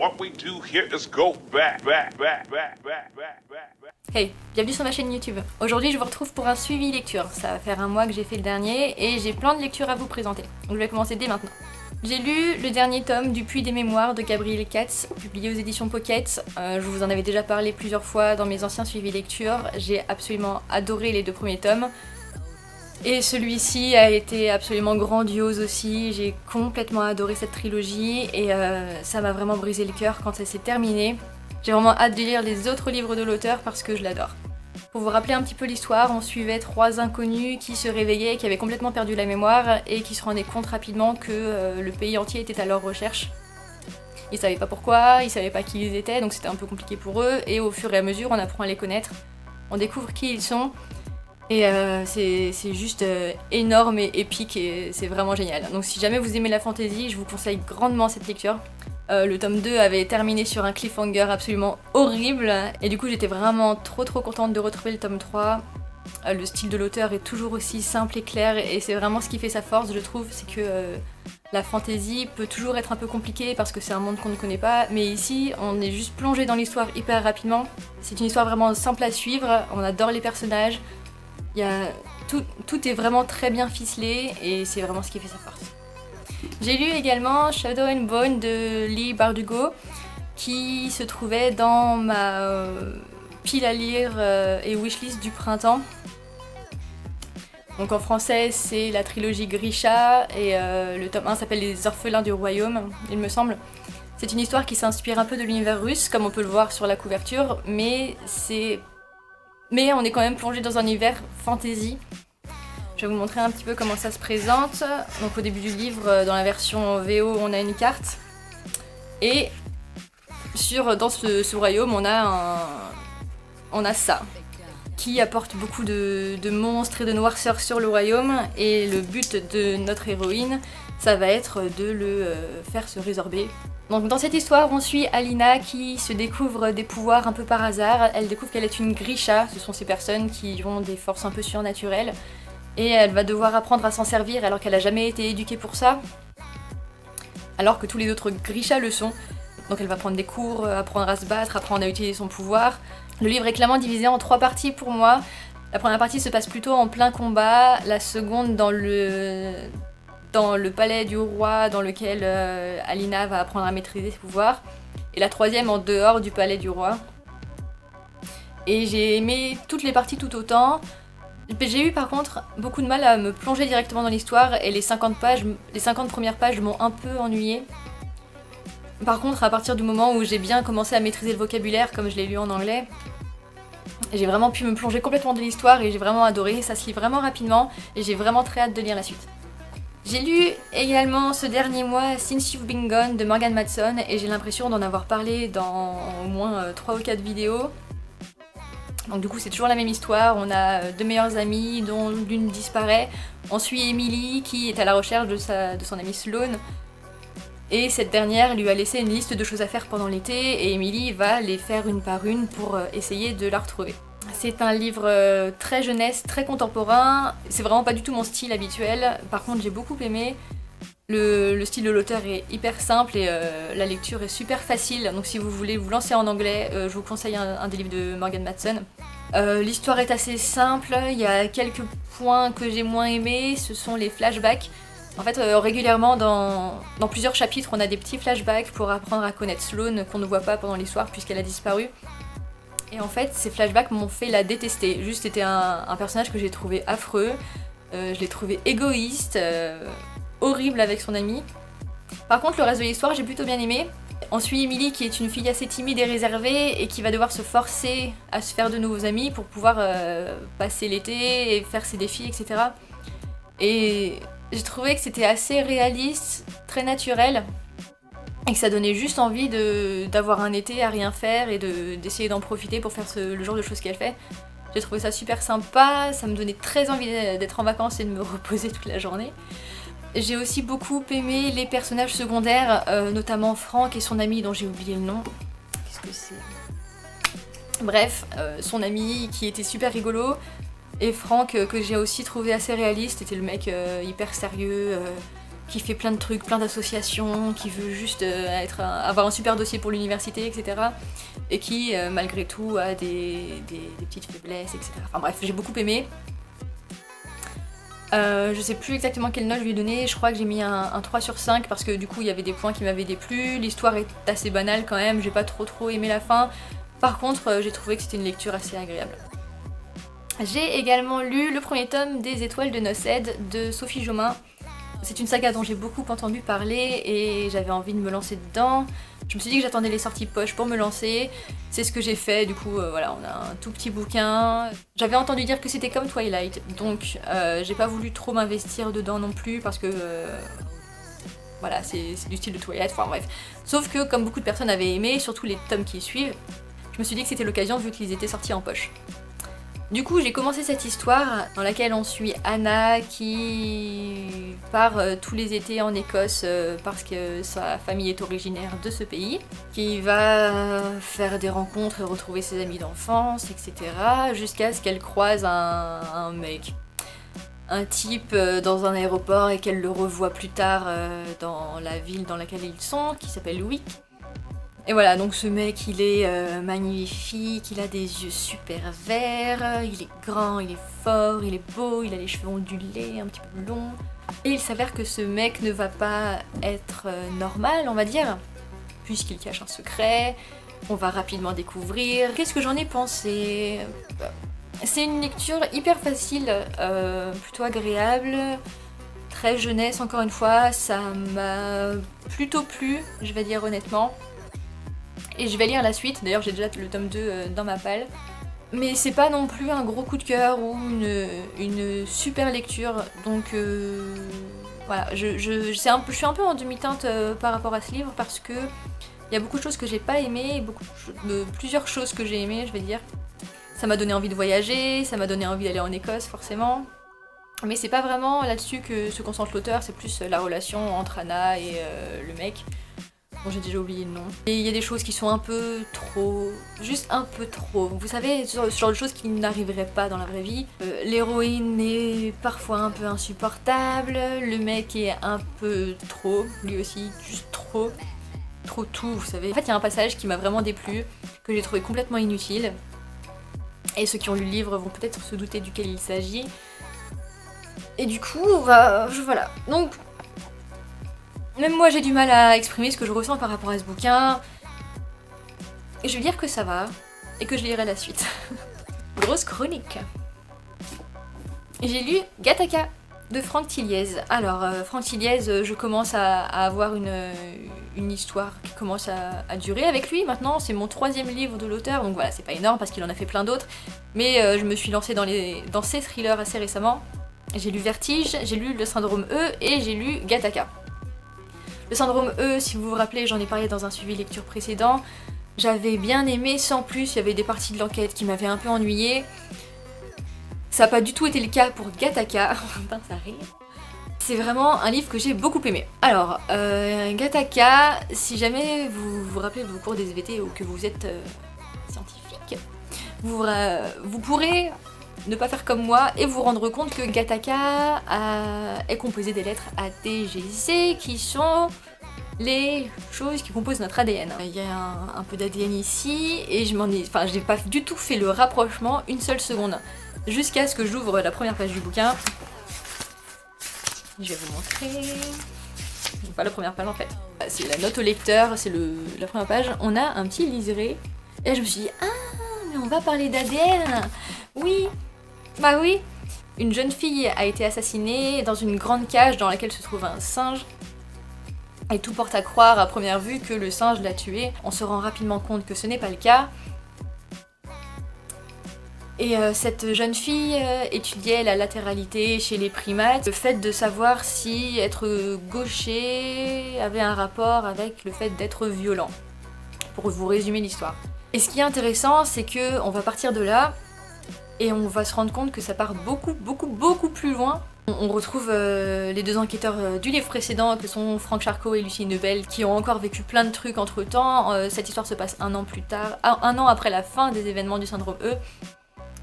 what we do here is go back. Hey, bienvenue sur ma chaîne YouTube. Aujourd'hui je vous retrouve pour un suivi lecture. Ça va faire un mois que j'ai fait le dernier et j'ai plein de lectures à vous présenter. Donc je vais commencer dès maintenant. J'ai lu le dernier tome du Puits des Mémoires de Gabriel Katz, publié aux éditions Pocket. Je vous en avais déjà parlé plusieurs fois dans mes anciens suivis lecture. J'ai absolument adoré les deux premiers tomes. Et celui-ci a été absolument grandiose aussi. J'ai complètement adoré cette trilogie et ça m'a vraiment brisé le cœur quand ça s'est terminé. J'ai vraiment hâte de lire les autres livres de l'auteur parce que je l'adore. Pour vous rappeler un petit peu l'histoire, on suivait trois inconnus qui se réveillaient, qui avaient complètement perdu la mémoire et qui se rendaient compte rapidement que le pays entier était à leur recherche. Ils savaient pas pourquoi, ils savaient pas qui ils étaient, donc c'était un peu compliqué pour eux, et au fur et à mesure on apprend à les connaître, on découvre qui ils sont, et c'est juste énorme et épique et c'est vraiment génial. Donc si jamais vous aimez la fantasy, je vous conseille grandement cette lecture. Le tome 2 avait terminé sur un cliffhanger absolument horrible et du coup j'étais vraiment trop contente de retrouver le tome 3. Le style de l'auteur est toujours aussi simple et clair et c'est vraiment ce qui fait sa force je trouve, c'est que la fantasy peut toujours être un peu compliquée parce que c'est un monde qu'on ne connaît pas, mais ici on est juste plongé dans l'histoire hyper rapidement. C'est une histoire vraiment simple à suivre, on adore les personnages, tout est vraiment très bien ficelé et c'est vraiment ce qui fait sa force. J'ai lu également Shadow and Bone de Leigh Bardugo qui se trouvait dans ma pile à lire et wishlist du printemps. Donc en français c'est la trilogie Grisha et le tome 1 s'appelle Les Orphelins du Royaume, il me semble. C'est une histoire qui s'inspire un peu de l'univers russe comme on peut le voir sur la couverture, mais on est quand même plongé dans un univers fantasy. Je vais vous montrer un petit peu comment ça se présente. Donc au début du livre, dans la version VO, on a une carte. Et dans ce royaume, on a ça, qui apporte beaucoup de monstres et de noirceur sur le royaume. Et le but de notre héroïne, ça va être de le faire se résorber. Donc dans cette histoire, on suit Alina qui se découvre des pouvoirs un peu par hasard. Elle découvre qu'elle est une Grisha, ce sont ces personnes qui ont des forces un peu surnaturelles. Et elle va devoir apprendre à s'en servir alors qu'elle n'a jamais été éduquée pour ça, alors que tous les autres Grisha le sont. Donc elle va prendre des cours, apprendre à se battre, apprendre à utiliser son pouvoir. Le livre est clairement divisé en 3 parties pour moi. La première partie se passe plutôt en plein combat, la seconde dans le palais du roi dans lequel Alina va apprendre à maîtriser ses pouvoirs, et la troisième en dehors du palais du roi. Et j'ai aimé toutes les parties tout autant. J'ai eu par contre beaucoup de mal à me plonger directement dans l'histoire et les 50 premières pages m'ont un peu ennuyée. Par contre, à partir du moment où j'ai bien commencé à maîtriser le vocabulaire comme je l'ai lu en anglais, j'ai vraiment pu me plonger complètement dans l'histoire et j'ai vraiment adoré, ça se lit vraiment rapidement et j'ai vraiment très hâte de lire la suite. J'ai lu également ce dernier mois Since You've Been Gone de Morgan Matson et j'ai l'impression d'en avoir parlé dans au moins 3 ou 4 vidéos. Donc du coup c'est toujours la même histoire, on a 2 meilleures amies dont l'une disparaît. On suit Emily qui est à la recherche de son amie Sloane. Et cette dernière lui a laissé une liste de choses à faire pendant l'été et Emily va les faire une par une pour essayer de la retrouver. C'est un livre très jeunesse, très contemporain, c'est vraiment pas du tout mon style habituel, par contre j'ai beaucoup aimé. Le style de l'auteur est hyper simple et la lecture est super facile, donc si vous voulez vous lancer en anglais, je vous conseille un des livres de Morgan Matson. L'histoire est assez simple, il y a quelques points que j'ai moins aimés, ce sont les flashbacks. En fait, régulièrement dans plusieurs chapitres, on a des petits flashbacks pour apprendre à connaître Sloane qu'on ne voit pas pendant l'histoire puisqu'elle a disparu. Et en fait, ces flashbacks m'ont fait la détester. Juste, c'était un personnage que j'ai trouvé affreux, je l'ai trouvé égoïste, horrible avec son ami. Par contre, le reste de l'histoire, j'ai plutôt bien aimé. On suit Emily qui est une fille assez timide et réservée et qui va devoir se forcer à se faire de nouveaux amis pour pouvoir passer l'été et faire ses défis, etc. Et j'ai trouvé que c'était assez réaliste, très naturel, et que ça donnait juste envie d'avoir un été à rien faire et d'essayer d'en profiter pour faire le genre de choses qu'elle fait. J'ai trouvé ça super sympa, ça me donnait très envie d'être en vacances et de me reposer toute la journée. J'ai aussi beaucoup aimé les personnages secondaires, notamment Frank et son ami dont j'ai oublié le nom. Qu'est-ce que c'est ? Bref, son ami qui était super rigolo, et Frank que j'ai aussi trouvé assez réaliste, c'était le mec hyper sérieux, qui fait plein de trucs, plein d'associations, qui veut juste avoir un super dossier pour l'université, etc. Et qui, malgré tout, a des petites faiblesses, etc. Enfin bref, j'ai beaucoup aimé. Je sais plus exactement quelle note je lui ai donné, je crois que j'ai mis un 3 sur 5 parce que du coup il y avait des points qui m'avaient déplu, l'histoire est assez banale quand même, j'ai pas trop aimé la fin. Par contre, j'ai trouvé que c'était une lecture assez agréable. J'ai également lu le premier tome des Étoiles de Nosed de Sophie Jomain. C'est une saga dont j'ai beaucoup entendu parler et j'avais envie de me lancer dedans. Je me suis dit que j'attendais les sorties poche pour me lancer. C'est ce que j'ai fait, du coup voilà, on a un tout petit bouquin. J'avais entendu dire que c'était comme Twilight, donc j'ai pas voulu trop m'investir dedans non plus parce que voilà, c'est du style de Twilight, enfin bref. Sauf que comme beaucoup de personnes avaient aimé, surtout les tomes qui suivent, je me suis dit que c'était l'occasion vu qu'ils étaient sortis en poche. Du coup, j'ai commencé cette histoire dans laquelle on suit Anna qui part tous les étés en Écosse parce que sa famille est originaire de ce pays, qui va faire des rencontres et retrouver ses amis d'enfance, etc. jusqu'à ce qu'elle croise un mec, un type dans un aéroport et qu'elle le revoit plus tard dans la ville dans laquelle ils sont, qui s'appelle Wick. Et voilà, donc ce mec, il est magnifique, il a des yeux super verts, il est grand, il est fort, il est beau, il a les cheveux ondulés, un petit peu longs. Et il s'avère que ce mec ne va pas être normal, on va dire, puisqu'il cache un secret, on va rapidement découvrir. Qu'est-ce que j'en ai pensé? C'est une lecture hyper facile, plutôt agréable, très jeunesse encore une fois, ça m'a plutôt plu, je vais dire honnêtement. Et je vais lire la suite, d'ailleurs j'ai déjà le tome 2 dans ma palle. Mais c'est pas non plus un gros coup de cœur ou une super lecture, donc voilà, je suis un peu en demi-teinte par rapport à ce livre parce que il y a beaucoup de choses que j'ai pas aimées, plusieurs choses que j'ai aimées, je vais dire. Ça m'a donné envie de voyager, ça m'a donné envie d'aller en Écosse forcément. Mais c'est pas vraiment là-dessus que se concentre l'auteur, c'est plus la relation entre Anna et le mec. Bon, j'ai déjà oublié le nom. Et il y a des choses qui sont un peu trop... juste un peu trop. Vous savez, ce genre de choses qui n'arriveraient pas dans la vraie vie. L'héroïne est parfois un peu insupportable, le mec est un peu trop, lui aussi, juste trop. Trop tout, vous savez. En fait, il y a un passage qui m'a vraiment déplu, que j'ai trouvé complètement inutile. Et ceux qui ont lu le livre vont peut-être se douter duquel il s'agit. Et du coup, voilà. Donc... même moi j'ai du mal à exprimer ce que je ressens par rapport à ce bouquin. Et je vais dire que ça va, et que je lirai la suite. Grosse chronique. J'ai lu Gattaca de Franck Tilliez. Alors, Franck Tilliez, je commence à avoir une histoire qui commence à durer avec lui maintenant. C'est mon 3e livre de l'auteur, donc voilà, c'est pas énorme parce qu'il en a fait plein d'autres. Mais je me suis lancée dans ces thrillers assez récemment. J'ai lu Vertige, j'ai lu Le Syndrome E et j'ai lu Gattaca. Le syndrome E, si vous vous rappelez, j'en ai parlé dans un suivi lecture précédent. J'avais bien aimé, sans plus, il y avait des parties de l'enquête qui m'avaient un peu ennuyée. Ça n'a pas du tout été le cas pour Gattaca. Ça rire. C'est vraiment un livre que j'ai beaucoup aimé. Alors, Gattaca, si jamais vous vous rappelez de vos cours des SVT ou que vous êtes scientifique, vous pourrez ne pas faire comme moi et vous rendre compte que Gattaca est composé des lettres A, T, G, C qui sont les choses qui composent notre ADN. Il y a un peu d'ADN ici et je n'ai pas du tout fait le rapprochement une seule seconde jusqu'à ce que j'ouvre la première page du bouquin. Je vais vous montrer. Pas la première page en fait. C'est la note au lecteur, c'est la première page. On a un petit liseré et je me suis dit ah mais on va parler d'ADN. Oui. Bah oui, une jeune fille a été assassinée dans une grande cage dans laquelle se trouve un singe. Et tout porte à croire à première vue que le singe l'a tuée. On se rend rapidement compte que ce n'est pas le cas. Et cette jeune fille étudiait la latéralité chez les primates, le fait de savoir si être gaucher avait un rapport avec le fait d'être violent. Pour vous résumer l'histoire. Et ce qui est intéressant, c'est que on va partir de là. Et on va se rendre compte que ça part beaucoup plus loin. On retrouve les deux enquêteurs du livre précédent, que sont Franck Charcot et Lucie Nebel, qui ont encore vécu plein de trucs entre temps. Cette histoire se passe un an plus tard, un an après la fin des événements du syndrome E.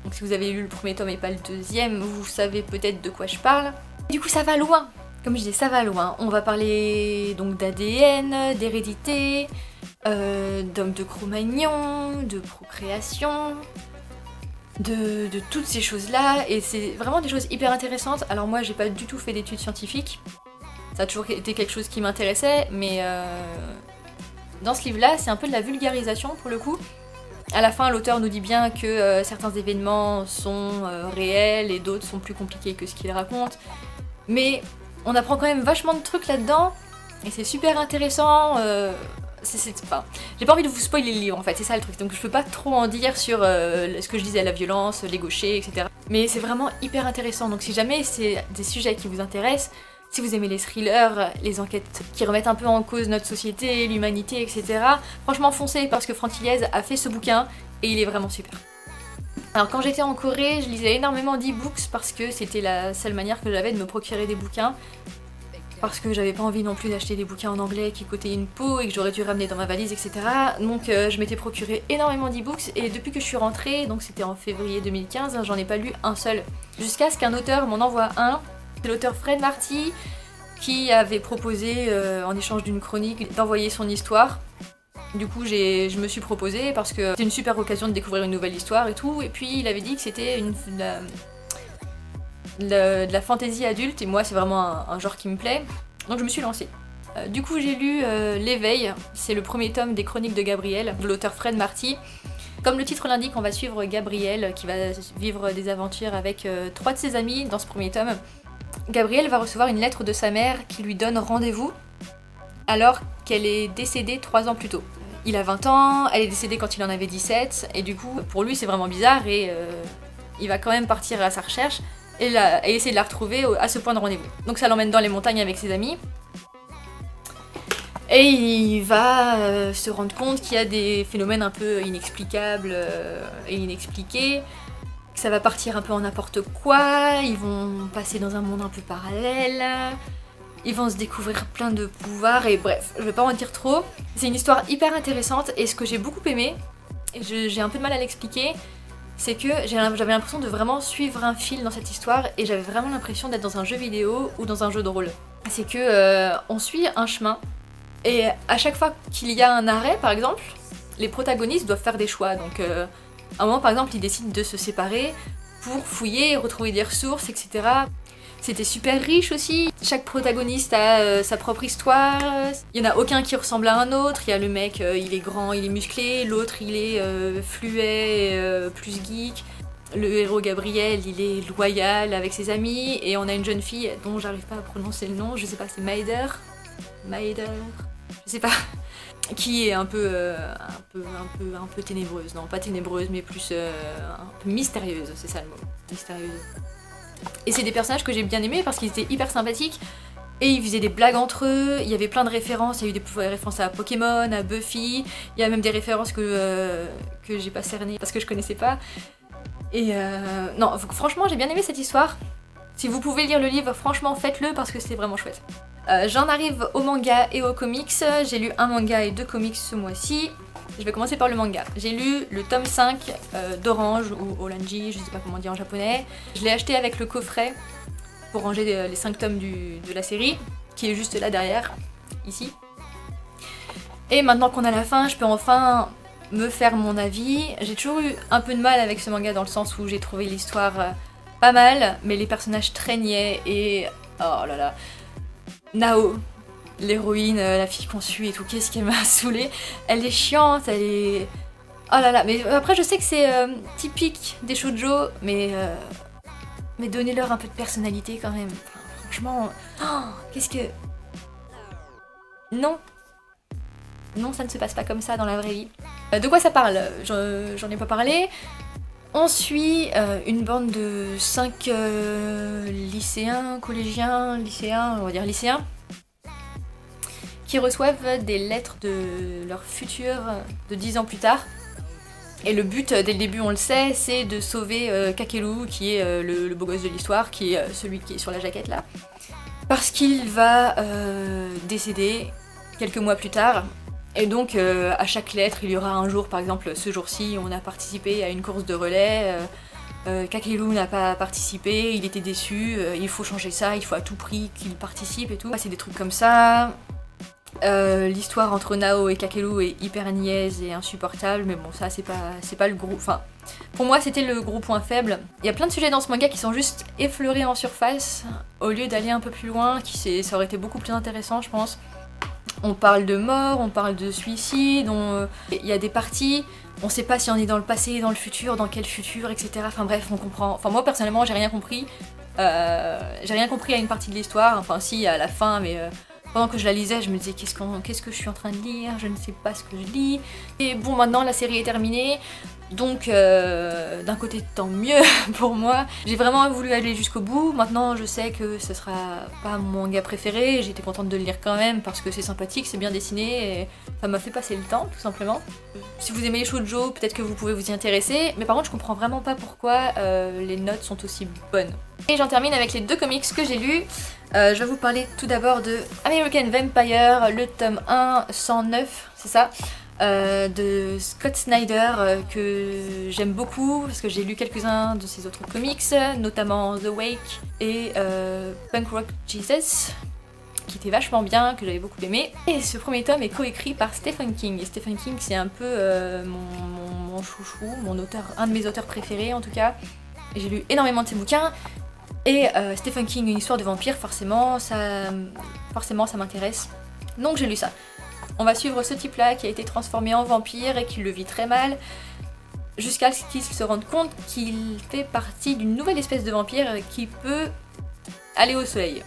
Donc si vous avez lu le premier tome et pas le deuxième, vous savez peut-être de quoi je parle. Du coup ça va loin. Comme je disais, ça va loin. On va parler donc d'ADN, d'hérédité, d'hommes de Cro-Magnon, de procréation, de toutes ces choses-là. Et c'est vraiment des choses hyper intéressantes. Alors moi, j'ai pas du tout fait d'études scientifiques. Ça a toujours été quelque chose qui m'intéressait, mais dans ce livre-là, c'est un peu de la vulgarisation pour le coup. À la fin, l'auteur nous dit bien que certains événements sont réels et d'autres sont plus compliqués que ce qu'il raconte. Mais on apprend quand même vachement de trucs là-dedans, et c'est super intéressant. Enfin, j'ai pas envie de vous spoiler le livre en fait, c'est ça le truc. Donc je peux pas trop en dire sur ce que je disais, la violence, les gauchers, etc. Mais c'est vraiment hyper intéressant. Donc si jamais c'est des sujets qui vous intéressent, si vous aimez les thrillers, les enquêtes qui remettent un peu en cause notre société, l'humanité, etc. Franchement foncez, parce que Franck Iles a fait ce bouquin et il est vraiment super. Alors quand j'étais en Corée, je lisais énormément d'e-books parce que c'était la seule manière que j'avais de me procurer des bouquins. Parce que j'avais pas envie non plus d'acheter des bouquins en anglais qui coûtaient une peau et que j'aurais dû ramener dans ma valise, etc. Donc je m'étais procuré énormément d'e-books et depuis que je suis rentrée, donc c'était en février 2015, j'en ai pas lu un seul. Jusqu'à ce qu'un auteur m'en envoie un. C'est l'auteur Fred Marty qui avait proposé, en échange d'une chronique, d'envoyer son histoire. Du coup, je me suis proposée parce que c'était une super occasion de découvrir une nouvelle histoire et tout. Et puis, il avait dit que c'était de la fantasy adulte, et moi, c'est vraiment un genre qui me plaît. Donc, je me suis lancée. Du coup, j'ai lu L'éveil, c'est le premier tome des Chroniques de Gabriel, de l'auteur Fred Marty. Comme le titre l'indique, on va suivre Gabriel, qui va vivre des aventures avec 3 de ses amis dans ce premier tome. Gabriel va recevoir une lettre de sa mère qui lui donne rendez-vous alors qu'elle est décédée 3 ans plus tôt. Il a 20 ans, elle est décédée quand il en avait 17, et du coup, pour lui, c'est vraiment bizarre, et il va quand même partir à sa recherche et essayer de la retrouver à ce point de rendez-vous. Donc ça l'emmène dans les montagnes avec ses amis, et il va se rendre compte qu'il y a des phénomènes un peu inexplicables et inexpliqués, que ça va partir un peu en n'importe quoi, ils vont passer dans un monde un peu parallèle, ils vont se découvrir plein de pouvoirs, et bref, je vais pas en dire trop. C'est une histoire hyper intéressante, et ce que j'ai beaucoup aimé, et j'ai un peu de mal à l'expliquer, c'est que j'avais l'impression de vraiment suivre un fil dans cette histoire, et j'avais vraiment l'impression d'être dans un jeu vidéo ou dans un jeu de rôle. C'est que on suit un chemin, et à chaque fois qu'il y a un arrêt, par exemple, les protagonistes doivent faire des choix. Donc à un moment, par exemple, ils décident de se séparer pour fouiller, retrouver des ressources, etc. C'était super riche aussi. Chaque protagoniste a sa propre histoire. Il n'y en a aucun qui ressemble à un autre. Il y a le mec, il est grand, il est musclé. L'autre, il est fluet, plus geek. Le héros Gabriel, il est loyal avec ses amis. Et on a une jeune fille dont j'arrive pas à prononcer le nom. Je sais pas, c'est Maider, je sais pas. Qui est un peu ténébreuse. Non, pas ténébreuse, mais plus un peu mystérieuse. C'est ça le mot. Mystérieuse. Et c'est des personnages que j'ai bien aimés parce qu'ils étaient hyper sympathiques et ils faisaient des blagues entre eux, il y avait plein de références, il y a eu des références à Pokémon, à Buffy, il y a même des références que j'ai pas cernées parce que je connaissais pas. Et non, franchement j'ai bien aimé cette histoire. Si vous pouvez lire le livre, franchement faites-le parce que c'est vraiment chouette. J'en arrive au manga et aux comics, j'ai lu un manga et 2 comics ce mois-ci. Je vais commencer par le manga. J'ai lu le tome 5 d'Orange, ou Oranji, je sais pas comment dire en japonais. Je l'ai acheté avec le coffret pour ranger les 5 tomes de la série, qui est juste là derrière, ici. Et maintenant qu'on a la fin, je peux enfin me faire mon avis. J'ai toujours eu un peu de mal avec ce manga dans le sens où j'ai trouvé l'histoire pas mal, mais les personnages traînaient et... oh là là... Nao, l'héroïne, la fille qu'on suit et tout, qu'est-ce qu'elle m'a saoulée. Elle est chiante, elle est... oh là là, mais après je sais que c'est typique des shoujo, mais donnez-leur un peu de personnalité quand même. Enfin, franchement, oh, qu'est-ce que... Non. Non, ça ne se passe pas comme ça dans la vraie vie. De quoi ça parle? J'en ai pas parlé. On suit une bande de 5 lycéens, collégiens, lycéens, on va dire lycéens, qui reçoivent des lettres de leur futur de 10 ans plus tard. Et le but, dès le début on le sait, c'est de sauver Kakelu, qui est le beau gosse de l'histoire, qui est celui qui est sur la jaquette là. Parce qu'il va décéder quelques mois plus tard. Et donc à chaque lettre, il y aura un jour, par exemple ce jour-ci, on a participé à une course de relais, Kakeru n'a pas participé, il était déçu, il faut changer ça, il faut à tout prix qu'il participe et tout. C'est des trucs comme ça. L'histoire entre Nao et Kakeru est hyper niaise et insupportable, mais bon, ça c'est pas le gros. Enfin, pour moi c'était le gros point faible. Il y a plein de sujets dans ce manga qui sont juste effleurés en surface, au lieu d'aller un peu plus loin, ça aurait été beaucoup plus intéressant, je pense. On parle de mort, on parle de suicide, il y a des parties, on sait pas si on est dans le passé, dans le futur, dans quel futur, etc. Enfin bref, on comprend. Enfin, moi personnellement, j'ai rien compris. J'ai rien compris à une partie de l'histoire, enfin si, à la fin, mais. Pendant que je la lisais, je me disais qu'est-ce que je suis en train de lire, je ne sais pas ce que je lis. Et bon, maintenant la série est terminée, donc d'un côté tant mieux pour moi. J'ai vraiment voulu aller jusqu'au bout, maintenant je sais que ce sera pas mon manga préféré, j'étais contente de le lire quand même parce que c'est sympathique, c'est bien dessiné, et ça m'a fait passer le temps tout simplement. Si vous aimez les shoujo, peut-être que vous pouvez vous y intéresser, mais par contre je comprends vraiment pas pourquoi les notes sont aussi bonnes. Et j'en termine avec les 2 comics que j'ai lus. Je vais vous parler tout d'abord de American Vampire, le tome 1, 109, c'est ça, de Scott Snyder, que j'aime beaucoup parce que j'ai lu quelques-uns de ses autres comics, notamment The Wake et Punk Rock Jesus, qui était vachement bien, que j'avais beaucoup aimé. Et ce premier tome est coécrit par Stephen King. Et Stephen King, c'est un peu mon chouchou, un de mes auteurs préférés en tout cas. J'ai lu énormément de ses bouquins. Et Stephen King, une histoire de vampire, forcément ça m'intéresse. Donc j'ai lu ça. On va suivre ce type-là qui a été transformé en vampire et qui le vit très mal, jusqu'à ce qu'il se rende compte qu'il fait partie d'une nouvelle espèce de vampire qui peut aller au soleil.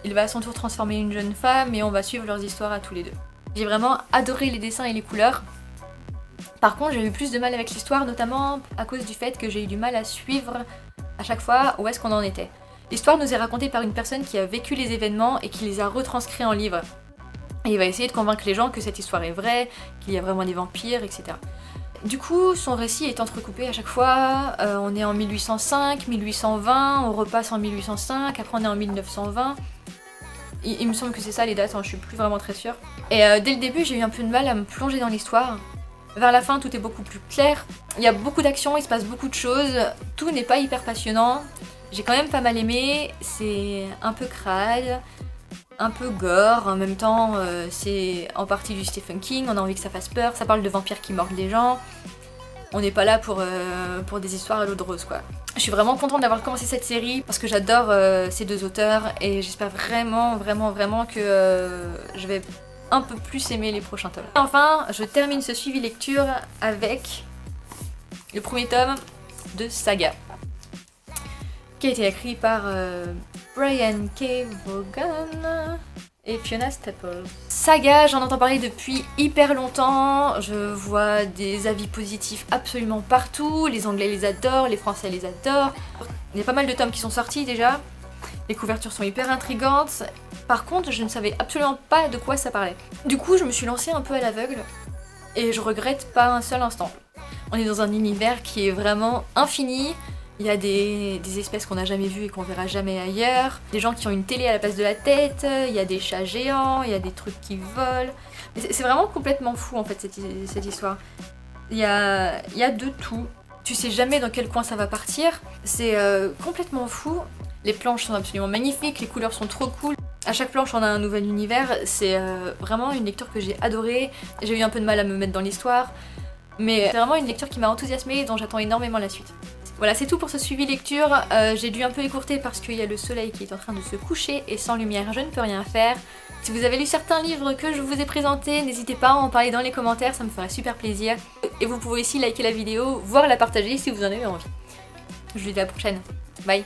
Il va à son tour transformer une jeune femme et on va suivre leurs histoires à tous les deux. J'ai vraiment adoré les dessins et les couleurs. Par contre, j'ai eu plus de mal avec l'histoire, notamment à cause du fait que j'ai eu du mal à suivre à chaque fois où est-ce qu'on en était. L'histoire nous est racontée par une personne qui a vécu les événements et qui les a retranscrits en livre. Et il va essayer de convaincre les gens que cette histoire est vraie, qu'il y a vraiment des vampires, etc. Du coup, son récit est entrecoupé à chaque fois. On est en 1805, 1820, on repasse en 1805, après on est en 1920. Il me semble que c'est ça les dates, hein, je suis plus vraiment très sûre. Et dès le début, j'ai eu un peu de mal à me plonger dans l'histoire. Vers la fin, tout est beaucoup plus clair. Il y a beaucoup d'actions, il se passe beaucoup de choses. Tout n'est pas hyper passionnant. J'ai quand même pas mal aimé. C'est un peu crade, un peu gore. En même temps, c'est en partie du Stephen King. On a envie que ça fasse peur. Ça parle de vampires qui mordent les gens. On n'est pas là pour des histoires à l'eau de rose, quoi. Je suis vraiment contente d'avoir commencé cette série parce que j'adore ces 2 auteurs et j'espère vraiment que je vais un peu plus aimer les prochains tomes. Et enfin, je termine ce suivi lecture avec le premier tome de Saga, qui a été écrit par Brian K. Vaughan et Fiona Staples. Saga, j'en entends parler depuis hyper longtemps, je vois des avis positifs absolument partout, les Anglais les adorent, les Français les adorent. Il y a pas mal de tomes qui sont sortis déjà, les couvertures sont hyper intrigantes. Par contre, je ne savais absolument pas de quoi ça parlait. Du coup, je me suis lancée un peu à l'aveugle et je regrette pas un seul instant. On est dans un univers qui est vraiment infini. Il y a des espèces qu'on n'a jamais vues et qu'on verra jamais ailleurs. Des gens qui ont une télé à la place de la tête. Il y a des chats géants, il y a des trucs qui volent. C'est vraiment complètement fou en fait cette histoire. Il y a de tout. Tu sais jamais dans quel coin ça va partir. C'est complètement fou. Les planches sont absolument magnifiques, les couleurs sont trop cool. À chaque planche, on a un nouvel univers. C'est vraiment une lecture que j'ai adorée. J'ai eu un peu de mal à me mettre dans l'histoire, mais c'est vraiment une lecture qui m'a enthousiasmée et dont j'attends énormément la suite. Voilà, c'est tout pour ce suivi lecture. J'ai dû un peu écourter parce qu'il y a le soleil qui est en train de se coucher et sans lumière, je ne peux rien faire. Si vous avez lu certains livres que je vous ai présentés, n'hésitez pas à en parler dans les commentaires, ça me ferait super plaisir. Et vous pouvez aussi liker la vidéo, voire la partager si vous en avez envie. Je vous dis à la prochaine. Bye!